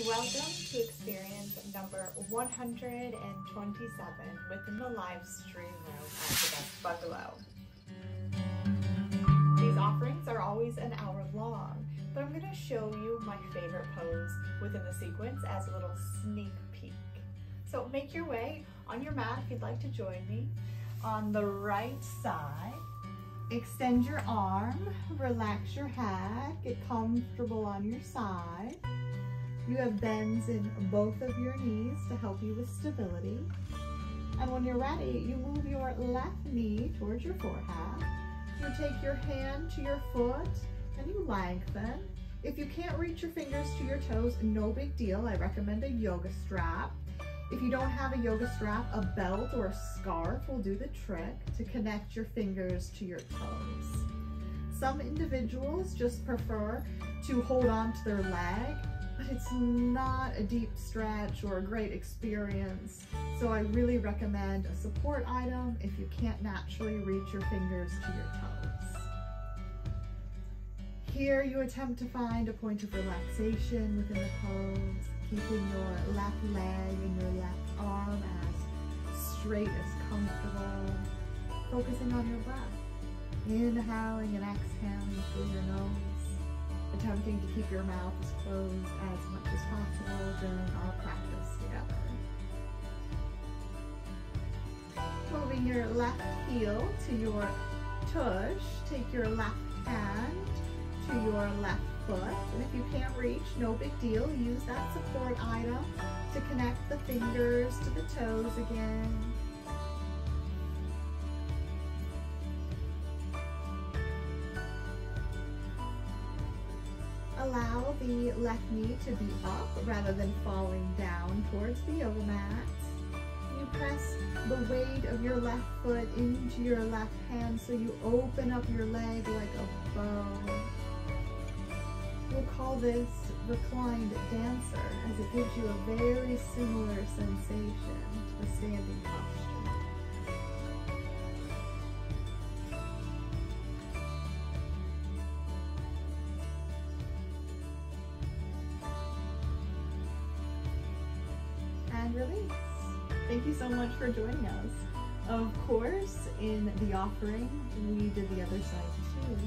Welcome to experience number 127 within the live stream room at the Guest Bungalow. These offerings are always an hour long, but I'm going to show you my favorite pose within the sequence as a little sneak peek. So make your way on your mat if you'd like to join me. On the right side, extend your arm, relax your head, get comfortable on your side. You have bends in both of your knees to help you with stability. And when you're ready, you move your left knee towards your forehead. You take your hand to your foot and you lengthen. If you can't reach your fingers to your toes, no big deal. I recommend a yoga strap. If you don't have a yoga strap, a belt or a scarf will do the trick to connect your fingers to your toes. Some individuals just prefer to hold on to their leg, but it's not a deep stretch or a great experience. So I really recommend a support item if you can't naturally reach your fingers to your toes. Here you attempt to find a point of relaxation within the pose, keeping your left leg and your left arm as straight as comfortable, focusing on your breath, inhaling and exhaling through your nose, attempting to keep your mouth as closed as much as possible during our practice together. Moving your left heel to your tush, take your left hand to your left foot, and if you can't reach, no big deal, use that support item to connect the fingers to the toes again. Allow the left knee to be up rather than falling down towards the yoga mat. You press the weight of your left foot into your left hand so you open up your leg like a bow. We'll call this reclined dancer, as it gives you a very similar sensation to the standing posture. And release. Thank you so much for joining us. Of course, in the offering, we did the other side too.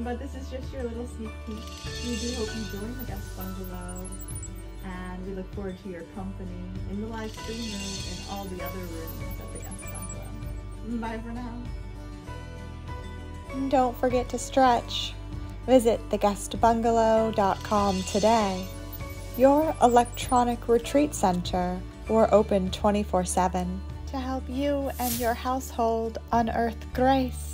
But this is just your little sneak peek. We do hope you join the Guest Bungalow, and we look forward to your company in the live stream room and all the other rooms at the Guest Bungalow. Bye for now. Don't forget to stretch. Visit theguestbungalow.com today. Your electronic retreat center. We're open 24/7 to help you and your household unearth grace.